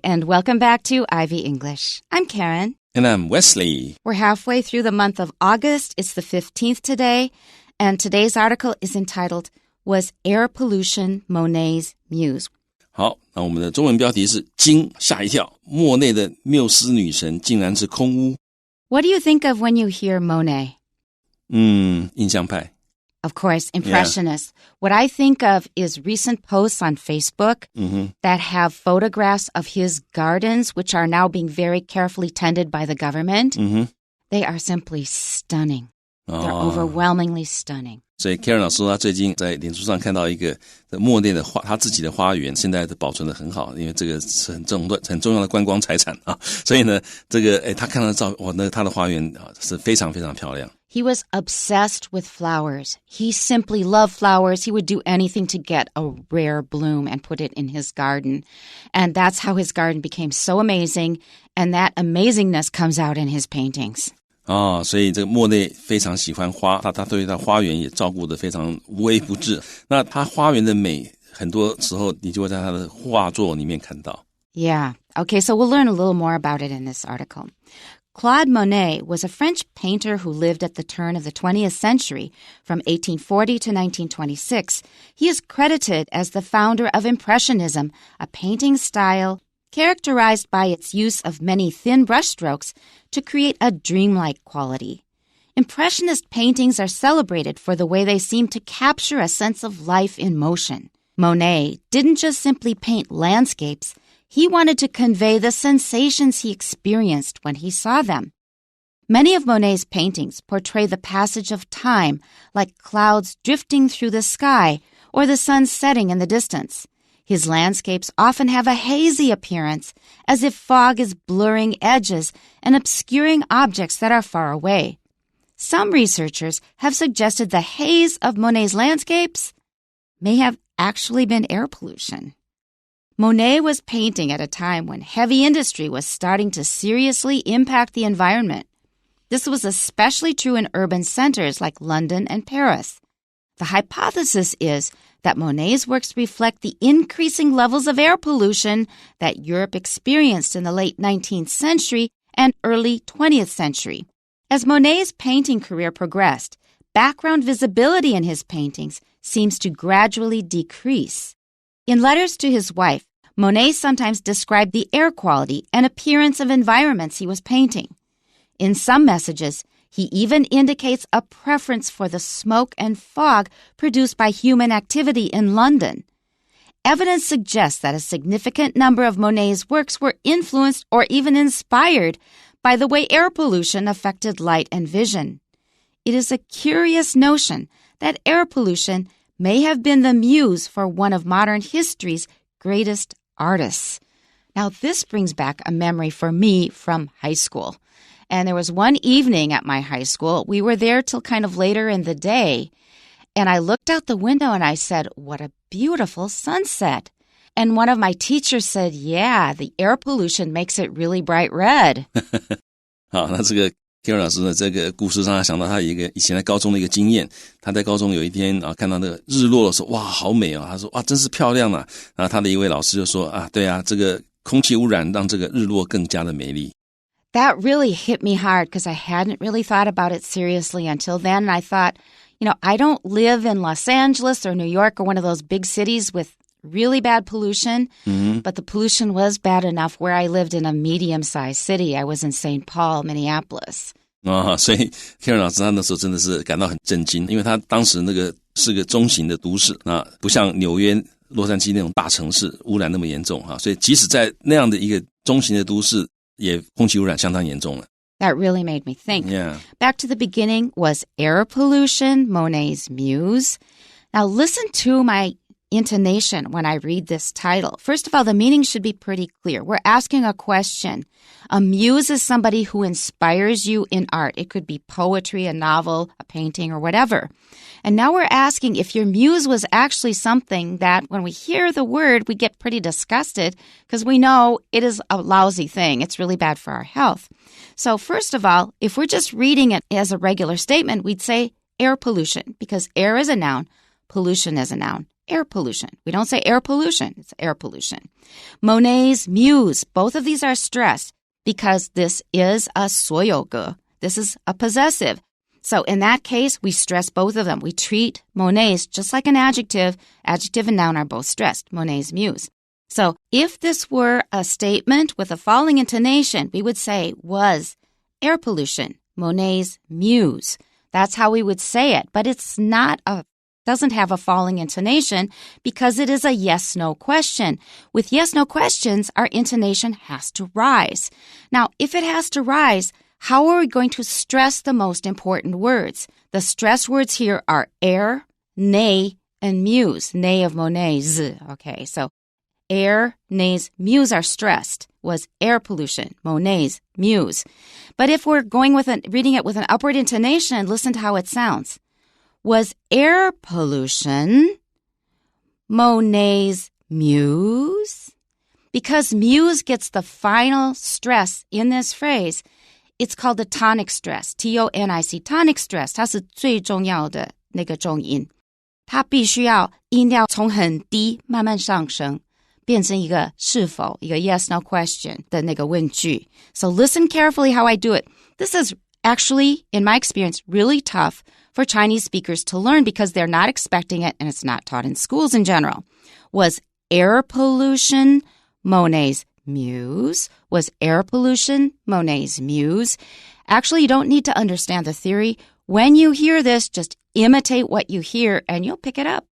and welcome back to Ivy English. I'm Karen. And I'm Wesley. We're halfway through the month of August. It's the 15th today, and today's article is entitled, Was Air Pollution Monet's Muse? 好，那我们的中文标题是惊吓一跳，莫内的缪斯女神竟然是空屋。What do you think of when you hear Monet? 印象派。Of course, Impressionist. Yeah. What I think of is recent posts on Facebook that have photographs of his gardens, which are now being very carefully tended by the government. They are simply stunning. They're overwhelmingly stunning. 所以 Karen 老师说他最近在脸书上看到一个莫内的他自己的花园，现在保存得很好，因为这个是很重要的观光财产啊。所以呢，这个他看到照片，那他的花园是非常非常漂亮。He was obsessed with flowers. He simply loved flowers. He would do anything to get a rare bloom and put it in his garden. And that's how his garden became so amazing. And that amazingness comes out in his paintings. 所以这个莫内非常喜欢花，他对他花园也照顾得非常无微不至。那他花园的美，很多时候你就会在他的画作里面看到。Yeah. Okay, so we'll learn a little more about it in this article. Claude Monet was a French painter who lived at the turn of the 20th century, from 1840 to 1926. He is credited as the founder of Impressionism, a painting style characterized by its use of many thin brushstrokes to create a dreamlike quality. Impressionist paintings are celebrated for the way they seem to capture a sense of life in motion. Monet didn't just simply paint landscapes. He wanted to convey the sensations he experienced when he saw them. Many of Monet's paintings portray the passage of time, like clouds drifting through the sky or the sun setting in the distance. His landscapes often have a hazy appearance, as if fog is blurring edges and obscuring objects that are far away. Some researchers have suggested the haze of Monet's landscapes may have actually been air pollution. Monet was painting at a time when heavy industry was starting to seriously impact the environment. This was especially true in urban centers like London and Paris. The hypothesis is that Monet's works reflect the increasing levels of air pollution that Europe experienced in the late 19th century and early 20th century. As Monet's painting career progressed, background visibility in his paintings seems to gradually decrease. In letters to his wife, Monet sometimes described the air quality and appearance of environments he was painting. In some messages, he even indicates a preference for the smoke and fog produced by human activity in London. Evidence suggests that a significant number of Monet's works were influenced or even inspired by the way air pollution affected light and vision. It is a curious notion that air pollution may have been the muse for one of modern history's greatest artists. Now, this brings back a memory for me from high school. And there was one evening at my high school. We were there till kind of later in the day. And I looked out the window and I said, what a beautiful sunset. And one of my teachers said, yeah, the air pollution makes it really bright red. 好，那这个 Karen 老师呢，这个故事让他想到他以前在高中的一个经验。他在高中有一天看到那个日落的时候，哇，好美哦！他说，哇，真是漂亮啊！然后他的一位老师就说，对啊，这个空气污染让这个日落更加的美丽。That really hit me hard because I hadn't really thought about it seriously until then. I thought, I don't live in Los Angeles or New York or one of those big cities with really bad pollution, but the pollution was bad enough where I lived in a medium-sized city. I was in St. Paul, Minneapolis. 所以 Karen 老师他那时候真的是感到很震惊，因为他当时那个是个中型的都市，不像纽约、洛杉矶那种大城市污染那么严重所以即使在那样的一个中型的都市，也空气污染相当严重了。That really made me think. Yeah. Back to the beginning, was air pollution Monet's muse? Now listen to my intonation when I read this title. First of all, the meaning should be pretty clear. We're asking a question. A muse is somebody who inspires you in art. It could be poetry, a novel, a painting, or whatever. And now we're asking if your muse was actually something that when we hear the word, we get pretty disgusted because we know it is a lousy thing. It's really bad for our health. So first of all, if we're just reading it as a regular statement, we'd say air pollution because air is a noun, pollution is a noun. Air pollution. We don't say air pollution. It's air pollution. Monet's Muse. Both of these are stressed because this is a 所有格. This is a possessive. So in that case, we stress both of them. We treat Monet's just like an adjective. Adjective and noun are both stressed. Monet's Muse. So if this were a statement with a falling intonation, we would say was air pollution Monet's Muse. That's how we would say it. But it's doesn't have a falling intonation because it is a yes-no question. With yes-no questions, our intonation has to rise. Now, if it has to rise, how are we going to stress the most important words? The stress words here are air, nay, and muse. Nay of Monet's. Okay, so air, nay's, muse are stressed. Was air pollution, Monet's Muse. But if we're reading it with an upward intonation, listen to how it sounds. Was air pollution Monet's Muse? Because Muse gets the final stress in this phrase, it's called the tonic stress, T-O-N-I-C, tonic stress. 它是最重要的那个重音。它必须要音调从很低慢慢上升，变成一个是否，一个 yes, no question 的那个问句。So listen carefully how I do it. This is actually, in my experience, really tough for Chinese speakers to learn because they're not expecting it and it's not taught in schools in general. Was air pollution Monet's Muse? Was air pollution Monet's Muse? Actually, you don't need to understand the theory. When you hear this, just imitate what you hear and you'll pick it up.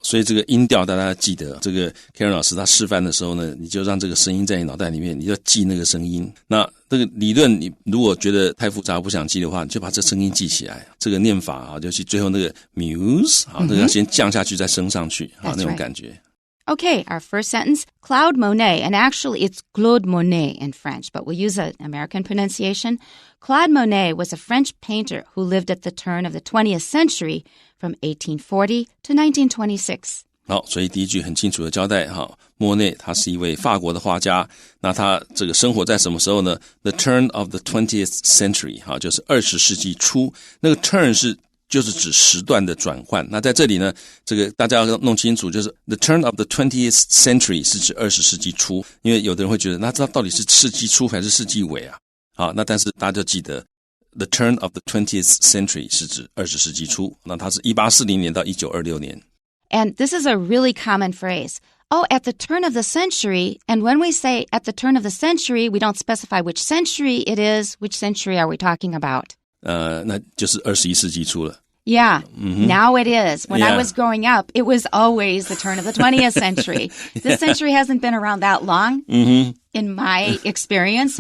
所以这个音调大家记得，这个 Karen 老师他示范的时候呢，你就让这个声音在你脑袋里面，你就记那个声音。那这个理论你如果觉得太复杂不想记的话，你就把这声音记起来。这个念法啊，就去最后那个 muse 啊，那个要先降下去再升上去啊，那种感觉。Okay, our first sentence, Claude Monet, and actually it's Claude Monet in French, but we'll use an American pronunciation. Claude Monet was a French painter who lived at the turn of the 20th century from 1840 to 1926. 好，所以第一句很清楚的交代哈，莫内他是一位法国的画家，那他这个生活在什么时候呢 ？The turn of the 20th century 哈，就是20世纪初，那个 turn 就是指时段的转换。那在这里呢，这个大家要弄清楚，就是 the turn of the 20th century 是指20世纪初，因为有的人会觉得，那这到底是世纪初还是世纪尾啊？好，那但是大家就记得 the turn of the 20th century 是指20世纪初，那它是1840年到1926年。And this is a really common phrase. Oh, at the turn of the century. And when we say at the turn of the century, we don't specify which century it is. Which century are we talking about? 那就是21世纪初了。Yeah, now it is. When I was growing up, it was always the turn of the 20th century. This century hasn't been around that long. In my experience,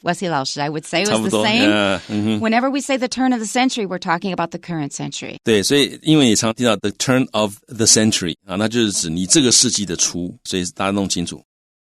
Wesley 老师, I would say it was the same. Whenever we say the turn of the century, we're talking about the current century. 对，所以因为你常听到 the turn of the century 啊，那就是指你这个世纪的初，所以大家弄清楚。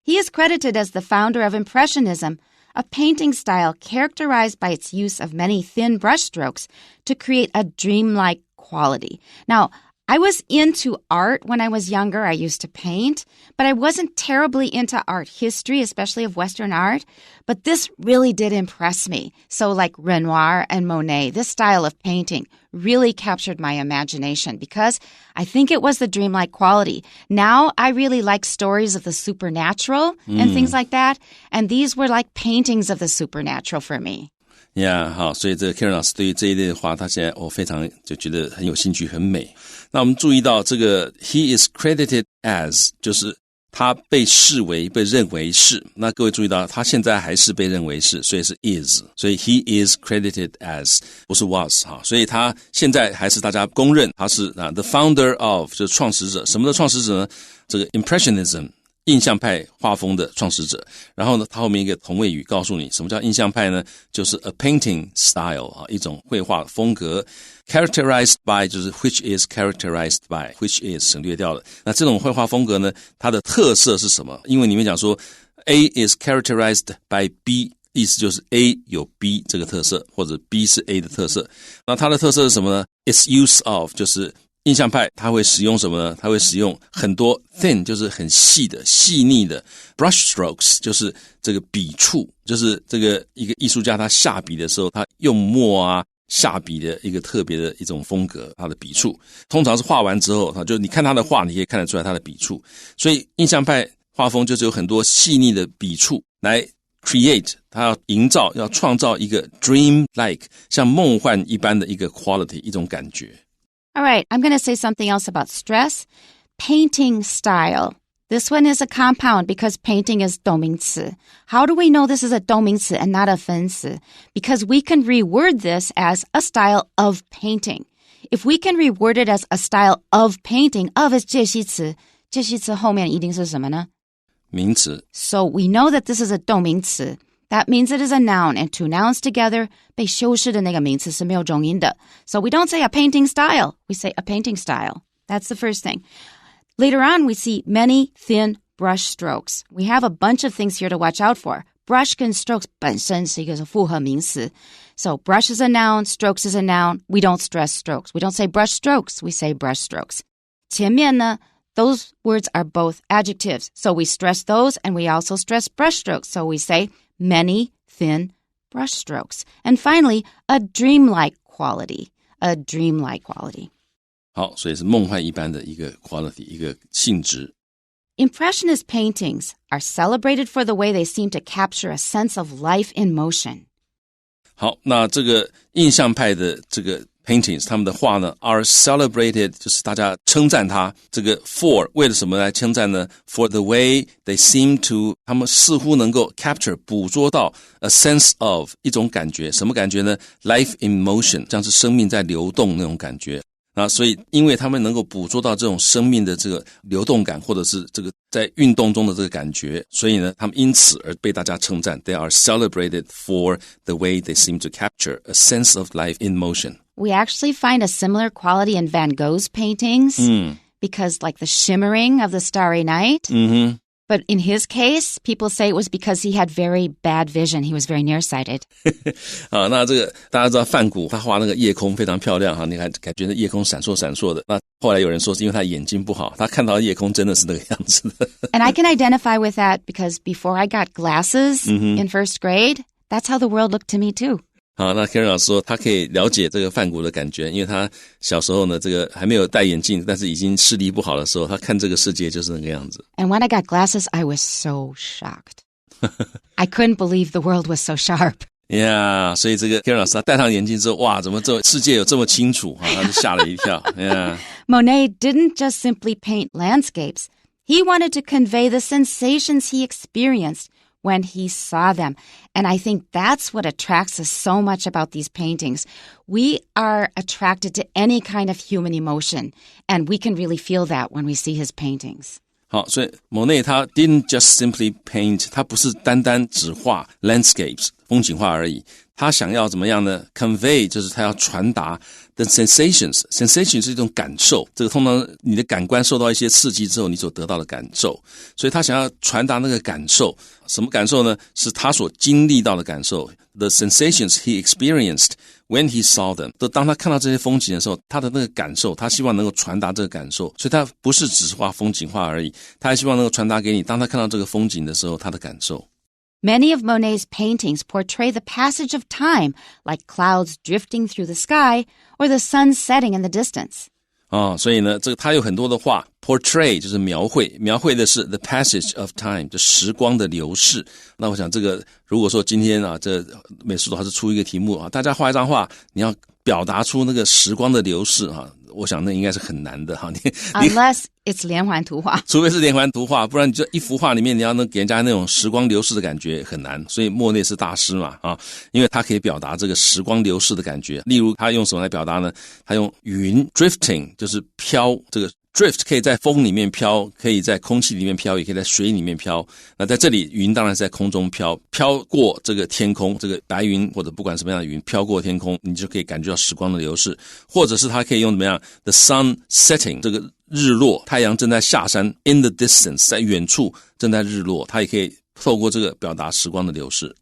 He is credited as the founder of Impressionism, a painting style characterized by its use of many thin brushstrokes to create a dreamlike quality. Now, I was into art when I was younger. I used to paint, but I wasn't terribly into art history, especially of Western art. But this really did impress me. So like Renoir and Monet, this style of painting really captured my imagination because I think it was the dreamlike quality. Now I really like stories of the supernatural and things like that. And these were like paintings of the supernatural for me. Yeah, 好，所以这个 Karen 老师对于这一类的话，他现在非常就觉得很有兴趣，很美。那我们注意到这个 he is credited as 就是他被视为被认为是，那各位注意到他现在还是被认为是，所以是 is， 所以 he is credited as 不是 was 哈，所以他现在还是大家公认他是the founder of 就是创始者，什么的创始者呢？这个 Impressionism。印象派画风的创始者，然后呢，他后面一个同位语告诉你什么叫印象派呢？就是 a painting style 啊，一种绘画风格 ，characterized by 就是 which is characterized by which is 省略掉了。那这种绘画风格呢，它的特色是什么？英文里面讲说 A is characterized by B， 意思就是 A 有 B 这个特色，或者 B 是 A 的特色。那它的特色是什么呢 ？Its use of 就是印象派他会使用什么呢？他会使用很多 thin 就是很细的细腻的 brush strokes 就是这个笔触，就是这个一个艺术家他下笔的时候他用墨啊下笔的一个特别的一种风格，他的笔触通常是画完之后，就你看他的画，你可以看得出来他的笔触。所以印象派画风就是有很多细腻的笔触来 create， 他要营造，要创造一个 dream-like 像梦幻一般的一个 quality， 一种感觉。All right, I'm going to say something else about stress. Painting style. This one is a compound because painting is 动名词. How do we know this is a 动名词 and not a 分词? Because we can reword this as a style of painting. If we can reword it as a style of painting, of is 介系词，介系词后面一定是什么呢？名词。So we know that this is a 动名词. That means it is a noun, and two nouns together 被修饰的那个名词是没有重音的. So we don't say a painting style, we say a painting style. That's the first thing. Later on, we see many thin brush strokes. We have a bunch of things here to watch out for. Brush 跟 strokes 本身是一个复合名词. So brush is a noun, strokes is a noun. We don't stress strokes. We don't say brush strokes, we say brush strokes. 前面呢those words are both adjectives. So we stress those, and we also stress brush strokes. So we say many thin brush strokes. And finally, a dreamlike quality. A dreamlike quality. 好，所以是梦幻一般的一个 quality， 一个性质。Impressionist paintings are celebrated for the way they seem to capture a sense of life in motion. 好，那这个印象派的这个 paintings， 他们的画呢 are celebrated， 就是大家称赞他。这个 for 为了什么来称赞呢？ For the way they seem to， 他们似乎能够 capture 捕捉到 a sense of 一种感觉，什么感觉呢？ Life in motion， 像是生命在流动那种感觉。所以因为他们能够捕捉到这种生命的这个流动感，或者是这个在运动中的这个感觉，所以呢他们因此而被大家称赞。 They are celebrated for the way they seem to capture a sense of life in motion. We actually find a similar quality in Van Gogh's paintings because like the shimmering of the starry night. But in his case, people say it was because he had very bad vision. He was very nearsighted. 好，那这个大家知道梵谷他画那个夜空非常漂亮哈，你看感觉那夜空闪烁闪烁的。那后来有人说是因为他眼睛不好，他看到夜空真的是那个样子的。And I can identify with that because before I got glasses in first grade, that's how the world looked to me too. 好，那 Karen 老师说他可以了解这个梵谷的感觉，因为他小时候呢这个还没有戴眼镜，但是已经视力不好的时候，他看这个世界就是那个样子。And when I got glasses, I was so shocked. I couldn't believe the world was so sharp. Yeah, 所以这个 Karen 老师他戴上眼镜之后，哇，怎么这世界有这么清楚，他就吓了一跳。Yeah. Monet didn't just simply paint landscapes. He wanted to convey the sensations he experienced when he saw them. And I think that's what attracts us so much about these paintings. We are attracted to any kind of human emotion, and we can really feel that when we see his paintings. 好，所以 Monet 他 didn't just simply paint， 他不是单单只画 landscapes 风景画而已，他想要怎么样呢？ convey 就是他要传达 the sensations， sensation 是一种感受，这个通常你的感官受到一些刺激之后你所得到的感受，所以他想要传达那个感受。什么感受呢？是他所经历到的感受。 The sensations he experienced when he saw them， 当他看到这些风景的时候，他的那个感受，他希望能够传达这个感受，所以他不是只是画风景画而已，他还希望能够传达给你，当他看到这个风景的时候，他的感受。Many of Monet's paintings portray the passage of time, like clouds drifting through the sky or the sun setting in the distance. 所以呢，这个他有很多的画 portray 就是描绘，描绘的是 the passage of time， 就时光的流逝。那我想这个如果说今天这美术老师出一个题目大家画一张画，你要表达出那个时光的流逝我想那应该是很难的Unless it's 连环图画，除非是连环图画，不然你这一幅画里面你要能给人家那种时光流逝的感觉很难。所以莫内是大师嘛因为他可以表达这个时光流逝的感觉。例如他用什么来表达呢？他用云 drifting， 就是飘，这个 drift 可以在风里面飘，可以在空气里面飘，也可以在水里面飘。那在这里云当然是在空中飘，飘过这个天空，这个白云或者不管什么样的云飘过天空，你就可以感觉到时光的流逝。或者是它可以用怎么样 the sun setting， 这个日落，太阳正在下山 in the distance， 在远处正在日落，它也可以透过这个表达时光的流逝。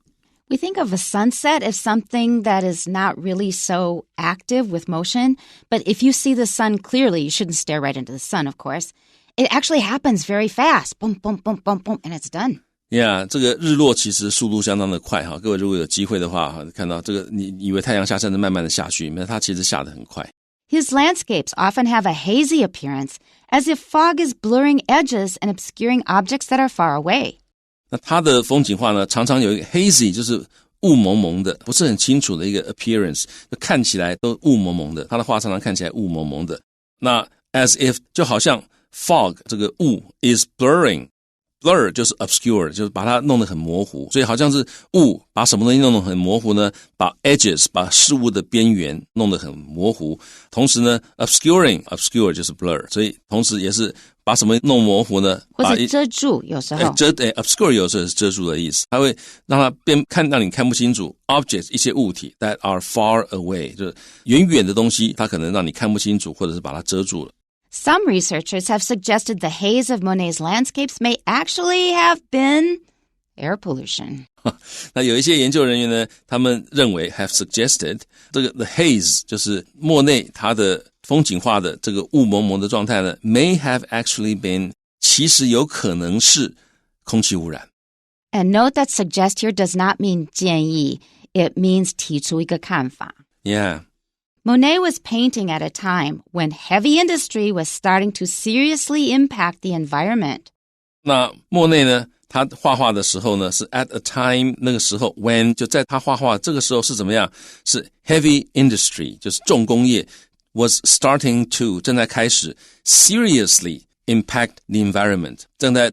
We think of a sunset as something that is not really so active with motion, but if you see the sun clearly, you shouldn't stare right into the sun, of course. It actually happens very fast. Boom, boom, boom, boom, boom, and it's done. 这个日落其实速度相当的快哈，各位如果有机会的话，看到这个你以为太阳下山的慢慢的下去，那它其实下得很快。His landscapes often have a hazy appearance, as if fog is blurring edges and obscuring objects that are far away. 那它的风景画呢，常常有一个 hazy， 就是雾蒙蒙的，不是很清楚的一个 appearance， 就看起来都雾蒙蒙的，它的画常常看起来雾蒙蒙的。那 as if 就好像 fog 这个雾 is blurring。Blur 就是 obscure， 就是把它弄得很模糊，所以好像是雾把什么东西弄得很模糊呢？把 edges 把事物的边缘弄得很模糊，同时呢 obscure 就是 blur， 所以同时也是把什么弄模糊呢？或者遮住，有时候obscure 有时候是遮住的意思，它会让它让你看不清楚 objects 一些物体 that are far away， 就是远远的东西，它可能让你看不清楚，或者是把它遮住了。Some researchers have suggested the haze of Monet's landscapes may actually have been air pollution. 那有一些研究人员呢，他们认为 have suggested 这个 the haze 就是莫内他的风景画的这个雾蒙蒙的状态呢 may have actually been 其实有可能是空气污染。And note that suggest here does not mean 建议, it means 提出一个看法。Yeah.Monet was painting at a time when heavy industry was starting to seriously impact the environment. 那莫内呢，他画画的时候呢，是 at a time 那个时候 when 就在他画画这个时候是怎么样？是 heavy industry 就是重工业 was starting to 正在开始 seriously impact the environment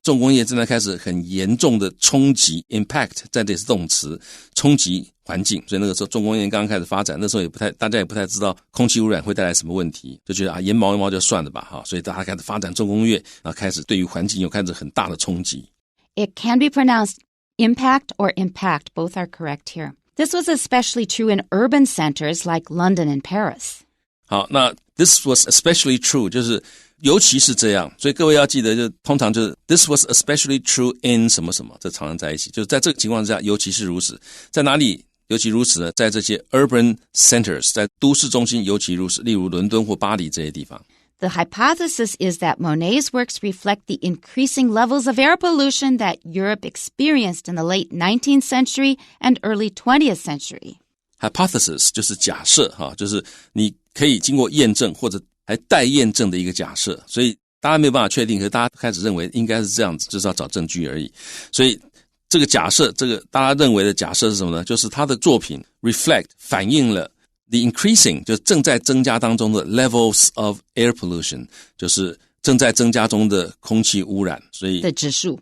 重工业正在开始很严重的冲击 impact 在这里是动词冲击环境，所以那个时候重工业刚刚开始发展，那时候大家也不太知道空气污染会带来什么问题，就觉得沿毛一毛就算了吧，所以大家开始发展重工业，然后开始对于环境有开始很大的冲击。It can be pronounced impact or impact, both are correct here. This was especially true in urban centers like London and Paris. 好，那 this was especially true 就是尤其是这样，所以各位要记得，就通常就是 this was especially true in 什么什么，这常常在一起，就是在这个情况之下，尤其是如此。在哪里尤其如此呢？在这些 urban centers， 在都市中心尤其如此，例如伦敦或巴黎这些地方。The hypothesis is that Monet's works reflect the increasing levels of air pollution that Europe experienced in the late 19th century and early 20th century. Hypothesis 就是假设，就是你可以经过验证或者还待验证的一个假设，所以大家没有办法确定，可是大家开始认为应该是这样子，就是要找证据而已。所以这个假设，这个大家认为的假设是什么呢？就是他的作品 reflect 反映了 the increasing 就是正在增加当中的 levels of air pollution， 就是正在增加中的空气污染，所以的指数，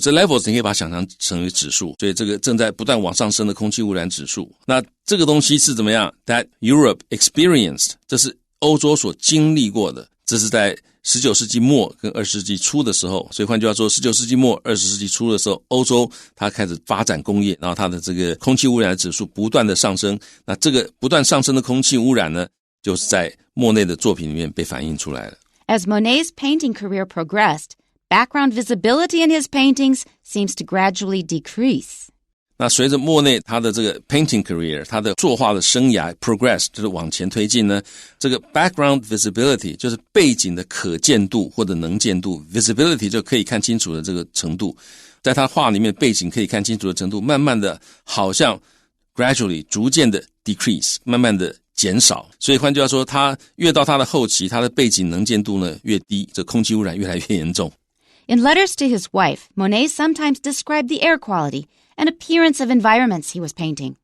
这 levels 你可以把它想象成为指数，所以这个正在不断往上升的空气污染指数。那这个东西是怎么样 ？That Europe experienced， 这是欧洲所经历过的，这是在19世纪末跟20世纪初的时候，所以换句话说19世纪末20世纪初的时候，欧洲它开始发展工业，然后它的这个空气污染的指数不断的上升，那这个不断上升的空气污染呢，就是在莫内的作品里面被反映出来了。As Monet's painting career progressed, background visibility in his paintings seems to gradually decrease. 那随着莫内他的这个 painting career， 他的作画的生涯 progress 就是往前推进呢，这个 background visibility 就是背景的可见度或者能见度 visibility 就可以看清楚的这个程度，在他画里面背景可以看清楚的程度，慢慢的好像 gradually 逐渐的 decrease， 慢慢的减少，所以换句话说，他越到他的后期，他的背景能见度呢越低，这空气污染越来越严重。In letters to his wife, Monet sometimes described the air quality and appearance of environments he was painting.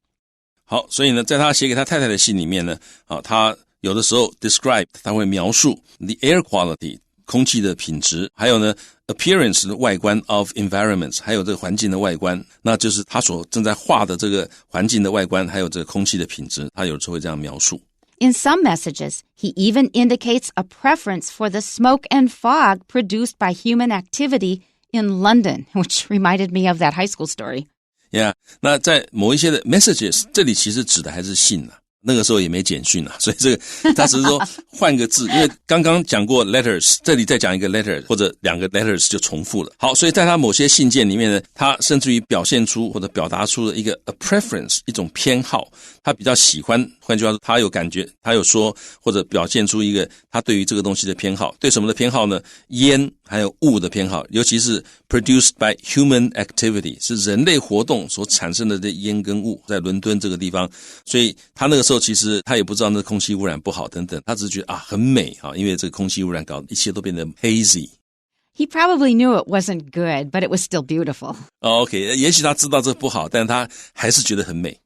好，所以呢，在他写给他太太的信里面呢，他有的时候 describe 他会描述 the air quality 空气的品质，还有呢 appearance 的外观 of environments， 还有这个环境的外观，那就是他所正在画的这个环境的外观，还有这个空气的品质，他有时候会这样描述。In some messages, he even indicates a preference for the smoke and fog produced by human activity in London, which reminded me of that high school story. Yeah, 那在某一些的 messages， 这里其实指的还是信啊，那个时候也没简讯啊，所以这个他只是说换个字，因为刚刚讲过 letters， 这里再讲一个 letter 或者两个 letters 就重复了。好，所以在他某些信件里面呢，他甚至于表现出或者表达出了一个 a preference 一种偏好，他比较喜欢，换句话说，他有感觉，他有说或者表现出一个他对于这个东西的偏好。对什么的偏好呢？烟还有雾的偏好，尤其是 produced by human activity， 是人类活动所产生的这烟跟雾，在伦敦这个地方。所以他那个时候其实他也不知道那空气污染不好等等，他只是觉得很美因为这个空气污染搞一切都变得 hazy。He probably knew it wasn't good, but it was still beautiful. OK， 也许他知道这不好，但他还是觉得很美。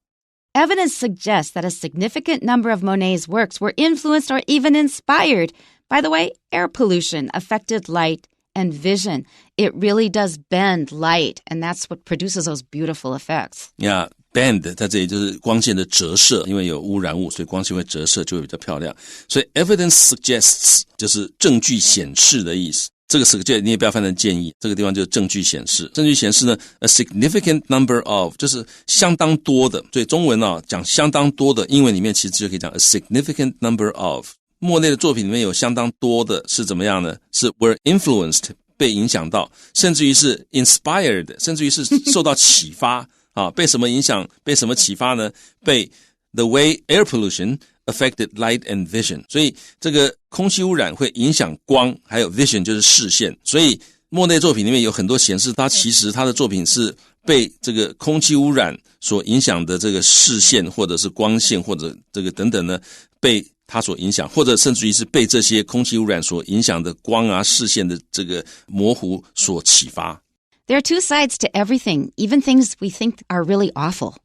Evidence suggests that a significant number of Monet's works were influenced or even inspired. By the way, air pollution affected light and vision. It really does bend light, and that's what produces those beautiful effects. Yeah.Bend 在这里就是光线的折射，因为有污染物，所以光线会折射，就会比较漂亮。所以 evidence suggests 就是证据显示的意思。这个 suggest 你也不要翻成建议，这个地方就是证据显示。证据显示呢 ，a significant number of 就是相当多的，所以中文讲相当多的，英文里面其实就可以讲 a significant number of。莫内的作品里面有相当多的是怎么样呢？是 were influenced 被影响到，甚至于是 inspired， 甚至于是受到启发。被什么影响？被什么启发呢？被 the way air pollution affected light and vision。所以这个空气污染会影响光，还有 vision 就是视线。所以莫内作品里面有很多显示，其实他的作品是被这个空气污染所影响的这个视线，或者是光线，或者这个等等呢，被它所影响，或者甚至于是被这些空气污染所影响的光视线的这个模糊所启发。There are two sides to everything, even things we think are really awful.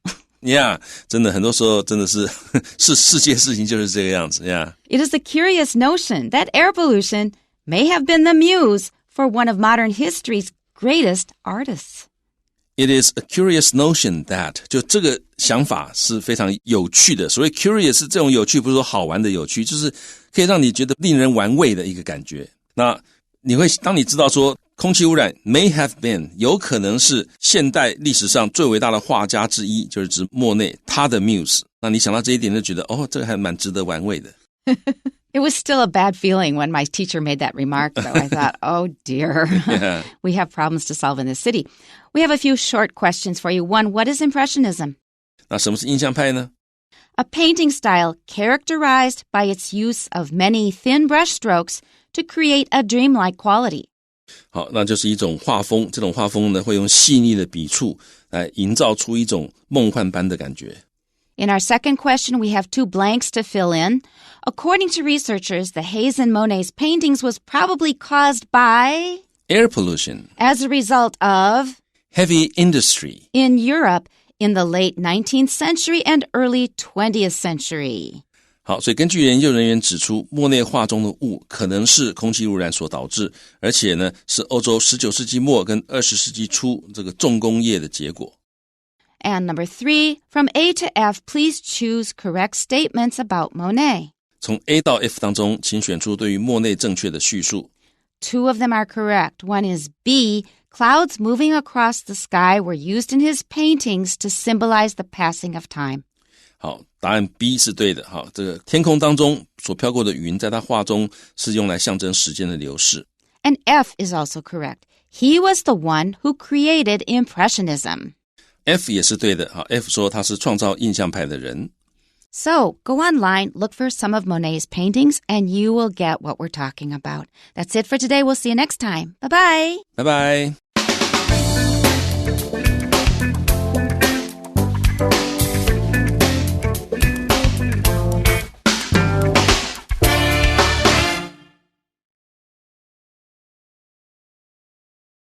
Yeah, 真的很多时候真的是世界事情就是这个样子 Yeah. It is a curious notion that air pollution may have been the muse for one of modern history's greatest artists. It is a curious notion that 就这个想法是非常有趣的。所谓 curious 是这种有趣，不是说好玩的有趣，就是可以让你觉得令人玩味的一个感觉。那当你知道说空气污染 may have been 有可能是现代历史上最伟大的画家之一，就是指莫内，他的 Muse。那你想到这一点就觉得这个还蛮值得玩味的。It was still a bad feeling when my teacher made that remark, though. I thought, oh dear, yeah. We have problems to solve in this city. We have a few short questions for you. One, what is Impressionism? 那什么是印象派呢？ A painting style characterized by its use of many thin brush strokes to create a dreamlike quality. 好，那就是一种画风，这种画风呢会用细腻的笔触来营造出一种梦幻般的感觉。In our second question, we have two blanks to fill in. According to researchers, the haze in Monet's paintings was probably caused by air pollution as a result of heavy industry in Europe in the late 19th century and early 20th century. 好，所以根据研究人员指出，莫内画中的雾可能是空气污染所导致，而且呢是欧洲19世纪末跟20世纪初这个重工业的结果。And number 3, from A to F, please choose correct statements about Monet. 从 A 到 F 当中，请选出对于莫内正确的叙述。Two of them are correct. One is B, clouds moving across the sky were used in his paintings to symbolize the passing of time. 好，答案 B 是对的。好，这个天空当中所飘过的云，在他画中是用来象征时间的流逝。And F is also correct. He was the one who created Impressionism. F 也是对的。好 ，F 说他是创造印象派的人。So, go online, look for some of Monet's paintings, and you will get what we're talking about. That's it for today. We'll see you next time. Bye-bye. Bye-bye.